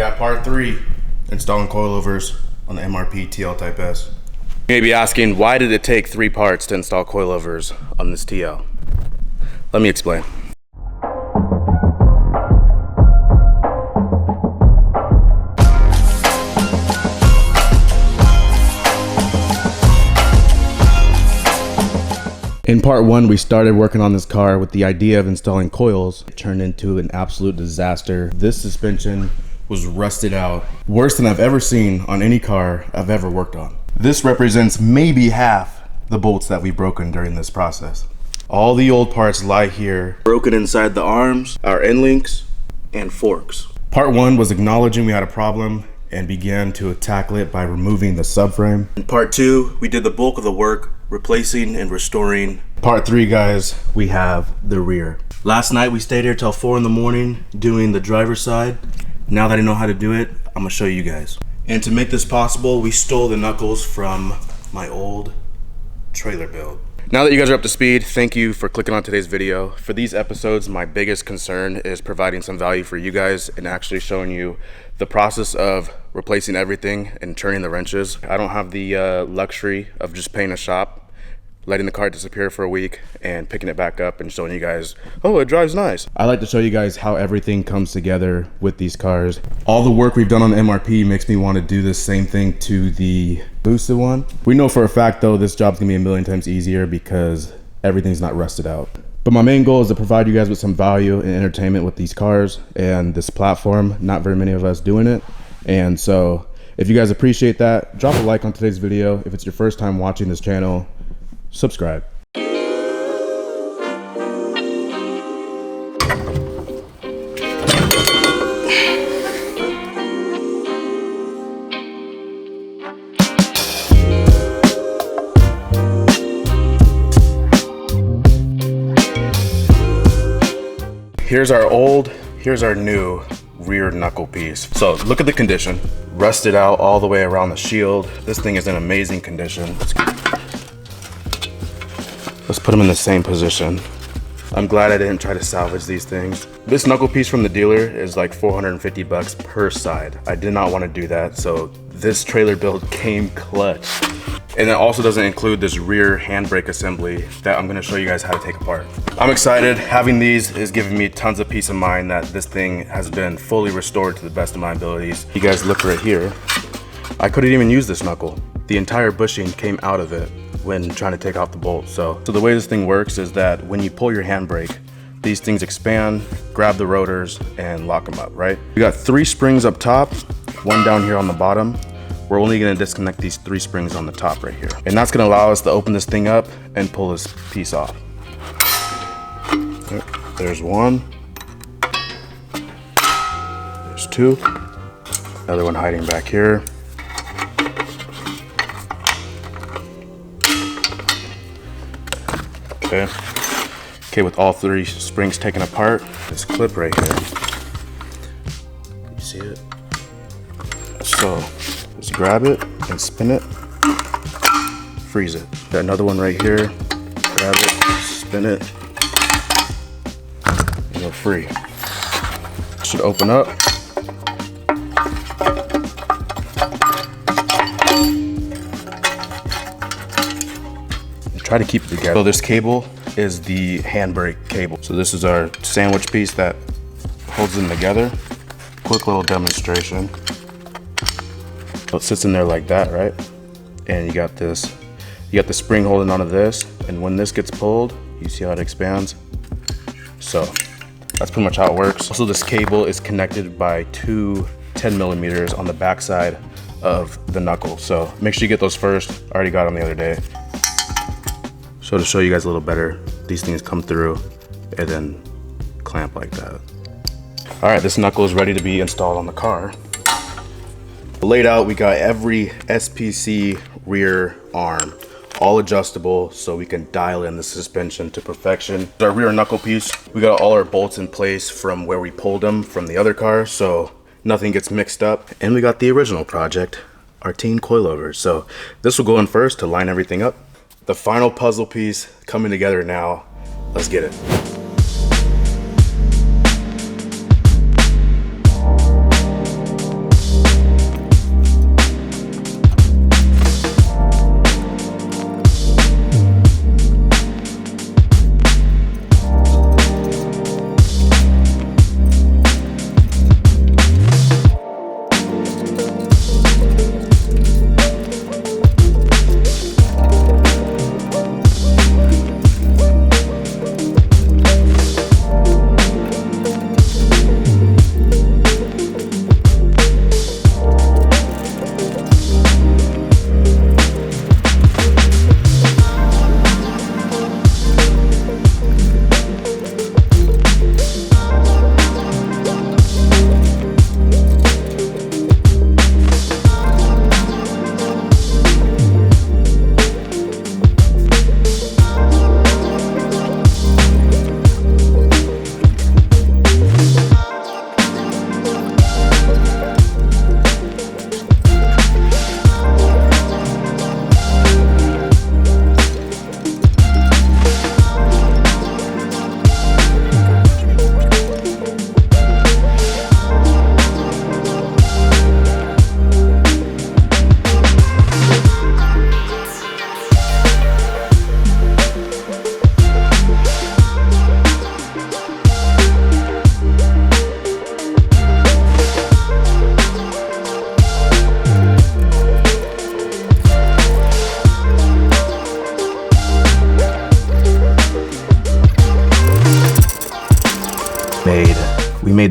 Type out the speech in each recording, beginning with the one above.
got part 3, installing coilovers on the MRP TL Type S. You may be asking, why did it take 3 parts to install coilovers on this TL? Let me explain. In part 1, we started working on this car with the idea of installing coils. It turned into an absolute disaster. This suspension was rusted out, worse than I've ever seen on any car I've ever worked on. This represents maybe half the bolts that we've broken during this process. All the old parts lie here, broken inside the arms, our end links, and forks. Part 1 was acknowledging we had a problem and began to tackle it by removing the subframe. In part 2, we did the bulk of the work, replacing and restoring. Part 3, guys, we have the rear. Last night we stayed here till 4 in the morning doing the driver's side. Now that I know how to do it, I'm gonna show you guys. And to make this possible, we stole the knuckles from my old trailer build. Now that you guys are up to speed, thank you for clicking on today's video. For these episodes, my biggest concern is providing some value for you guys and actually showing you the process of replacing everything and turning the wrenches. I don't have the luxury of just paying a shop, letting the car disappear for a week and picking it back up and showing you guys, oh, it drives nice. I like to show you guys how everything comes together with these cars. All the work we've done on the MRP makes me want to do the same thing to the boosted one. We know for a fact though, this job's gonna be a million times easier because everything's not rusted out. But my main goal is to provide you guys with some value and entertainment with these cars and this platform. Not very many of us doing it. And so if you guys appreciate that, drop a like on today's video. If it's your first time watching this channel, subscribe. Here's our old, here's our new rear knuckle piece. So look at the condition. Rusted out all the way around the shield. This thing is in amazing condition. Let's put them in the same position. I'm glad I didn't try to salvage these things. This knuckle piece from the dealer is like 450 bucks per side. I did not want to do that, so this trailer build came clutch. And it also doesn't include this rear handbrake assembly that I'm gonna show you guys how to take apart. I'm excited. Having these is giving me tons of peace of mind that this thing has been fully restored to the best of my abilities. You guys look right here. I couldn't even use this knuckle. The entire bushing came out of it when trying to take off the bolt. So the way this thing works is that when you pull your handbrake, these things expand, grab the rotors, and lock them up, right? We got 3 springs up top, 1 down here on the bottom. We're only gonna disconnect these 3 springs on the top right here. And that's gonna allow us to open this thing up and pull this piece off. There's 1. There's 2. Another one hiding back here. Okay, with all 3 springs taken apart, this clip right here. You see it? So, just grab it and spin it, freeze it. Got another one right here, grab it, spin it, and you're free. Should open up. And try to keep it together. So this cable is the handbrake cable. So this is our sandwich piece that holds them together. Quick little demonstration. So it sits in there like that, right? And you got the spring holding onto this, and when this gets pulled, you see how it expands? So that's pretty much how it works. Also, this cable is connected by 2 10mm on the backside of the knuckle. So make sure you get those first. I already got them the other day. So to show you guys a little better, these things come through and then clamp like that. All right, this knuckle is ready to be installed on the car. Laid out, we got every SPC rear arm, all adjustable so we can dial in the suspension to perfection. Our rear knuckle piece, we got all our bolts in place from where we pulled them from the other car, so nothing gets mixed up. And we got the original project, our teen coilovers. So this will go in first to line everything up. The final puzzle piece coming together now. Let's get it.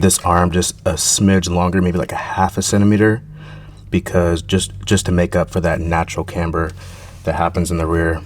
made this arm just a smidge longer, maybe like a half a centimeter, because just to make up for that natural camber that happens in the rear.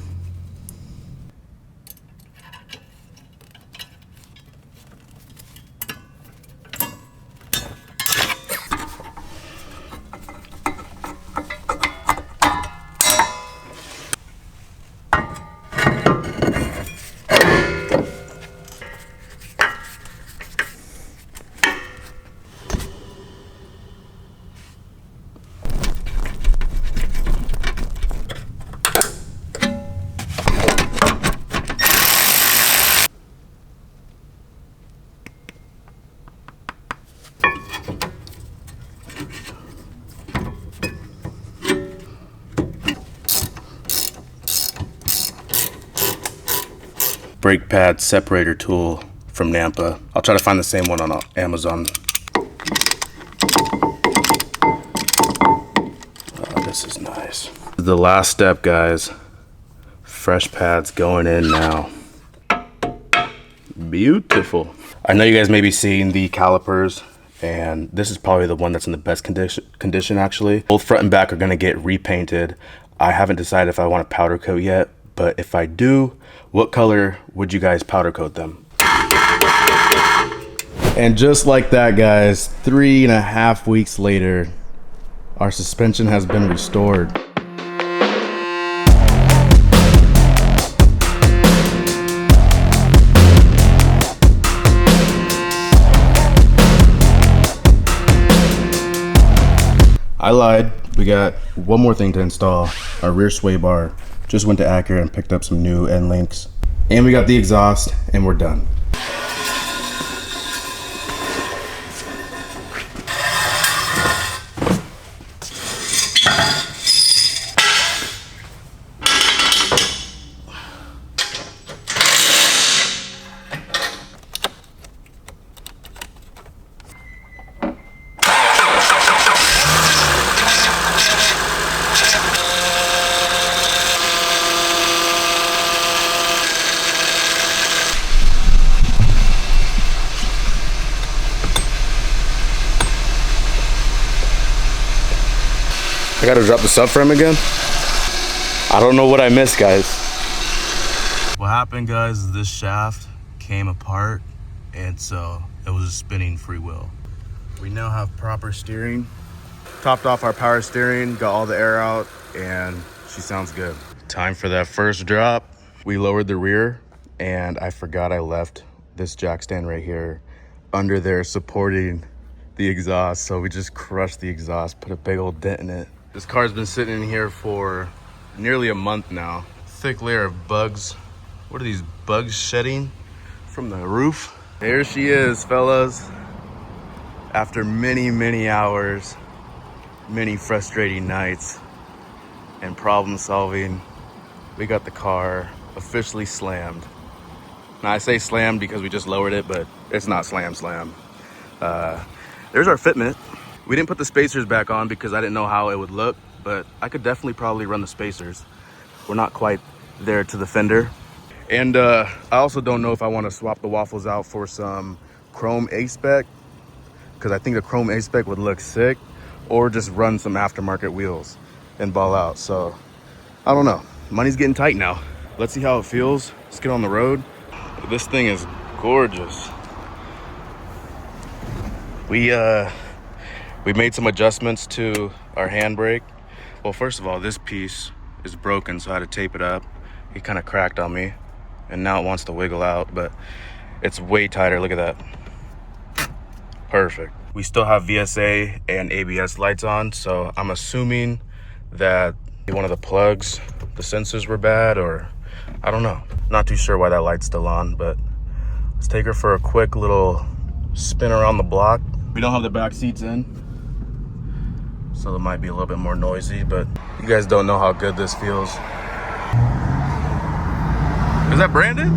Brake pad separator tool from Nampa. I'll try to find the same one on Amazon. Oh, this is nice. The last step, guys. Fresh pads going in now. Beautiful. I know you guys may be seeing the calipers, and this is probably the one that's in the best condition actually. Both front and back are gonna get repainted. I haven't decided if I want to powder coat yet, but if I do, what color would you guys powder coat them? And just like that, guys, 3.5 weeks later, our suspension has been restored. I lied. We got one more thing to install. Our rear sway bar. Just went to Acura and picked up some new end links. And we got the exhaust, and we're done. I gotta drop the subframe again. I don't know what I missed, guys. What happened, guys, is this shaft came apart, and so it was a spinning freewheel. We now have proper steering. Topped off our power steering, got all the air out, and she sounds good. Time for that first drop. We lowered the rear, and I forgot I left this jack stand right here under there supporting the exhaust, so we just crushed the exhaust, put a big old dent in it. This car's been sitting in here for nearly a month now. Thick layer of bugs. What are these bugs shedding from the roof? There she is, fellas. After many, many hours, many frustrating nights, and problem solving, we got the car officially slammed. Now I say slammed because we just lowered it, but it's not slam. There's our fitment. We didn't put the spacers back on because I didn't know how it would look, but I could definitely probably run the spacers. We're not quite there to the fender. And I also don't know if I want to swap the waffles out for some chrome A-spec, because I think the chrome A-spec would look sick, or just run some aftermarket wheels and ball out. So I don't know. Money's getting tight now. Let's see how it feels. Let's get on the road. This thing is gorgeous. We made some adjustments to our handbrake. Well, first of all, this piece is broken, so I had to tape it up. It kind of cracked on me, and now it wants to wiggle out, but it's way tighter. Look at that. Perfect. We still have VSA and ABS lights on, so I'm assuming that one of the plugs, the sensors were bad, or I don't know. Not too sure why that light's still on, but let's take her for a quick little spin around the block. We don't have the back seats in, so it might be a little bit more noisy, but you guys don't know how good this feels. Is that Brandon?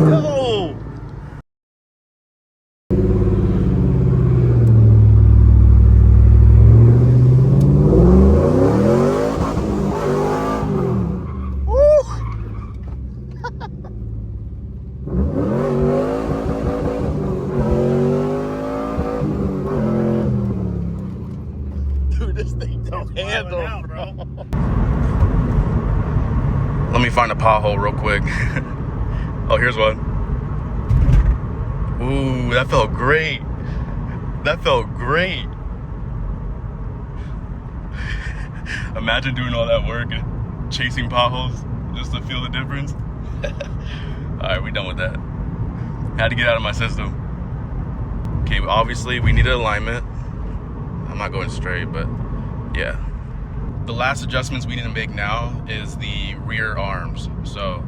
Yo! Dude, this thing don't handle, out, bro. Let me find a pothole real quick. Oh, here's one. Ooh, that felt great. That felt great. Imagine doing all that work and chasing potholes just to feel the difference. All right, we done with that. Had to get out of my system. Okay, obviously we needed alignment. I'm not going straight, but yeah. The last adjustments we need to make now is the rear arms. So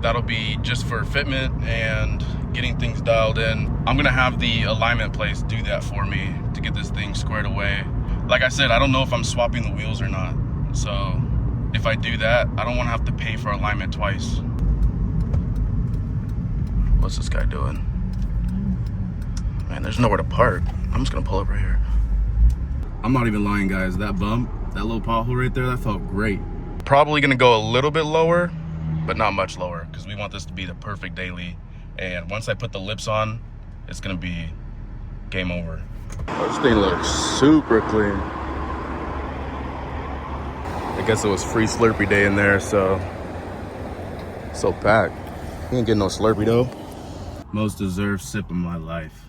that'll be just for fitment and getting things dialed in. I'm gonna have the alignment place do that for me to get this thing squared away. Like I said, I don't know if I'm swapping the wheels or not. So if I do that, I don't wanna have to pay for alignment twice. What's this guy doing? Man, there's nowhere to park. I'm just gonna pull up right here. I'm not even lying, guys. That bump, that little pothole right there, that felt great. Probably gonna go a little bit lower, but not much lower, because we want this to be the perfect daily. And once I put the lips on, it's gonna be game over. This thing looks super clean. I guess it was free Slurpee day in there, so packed. You ain't getting no Slurpee though. Most deserved sip of my life.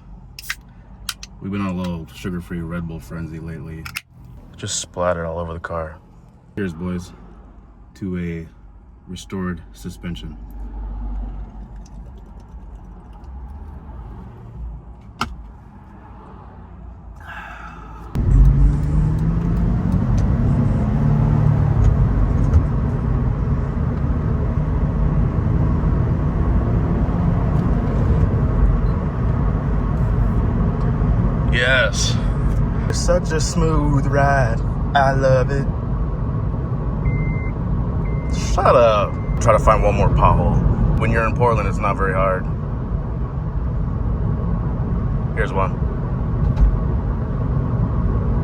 We've been on a little sugar-free Red Bull frenzy lately. Just splattered all over the car. Cheers, boys, to a restored suspension. Yes. It's such a smooth ride. I love it. Shut up. Try to find one more pothole. When you're in Portland, it's not very hard. Here's one.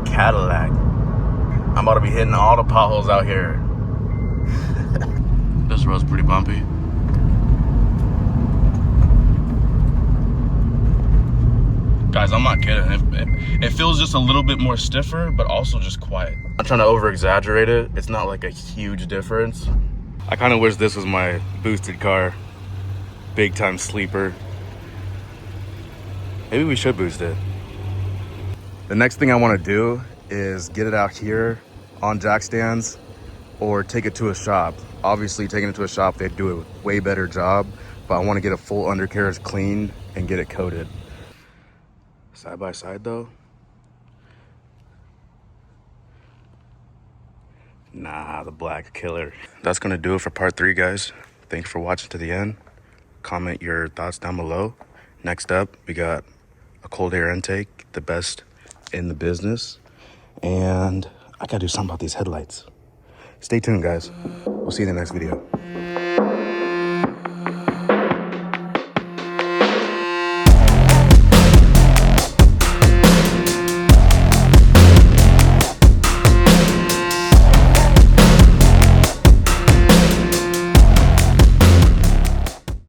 Cadillac. I'm about to be hitting all the potholes out here. This road's pretty bumpy. Guys, I'm not kidding. It feels just a little bit more stiffer, but also just quiet. I'm not trying to over exaggerate it. It's not like a huge difference. I kind of wish this was my boosted car. Big time sleeper. Maybe we should boost it. The next thing I want to do is get it out here on jack stands or take it to a shop. Obviously, taking it to a shop, they do a way better job, but I want to get a full undercarriage cleaned and get it coated. Side by side though, nah, the black killer. That's gonna do it for part 3, guys. Thanks for watching to the end. Comment your thoughts down below. Next up, we got a cold air intake, the best in the business. And I gotta do something about these headlights. Stay tuned, guys. We'll see you in the next video.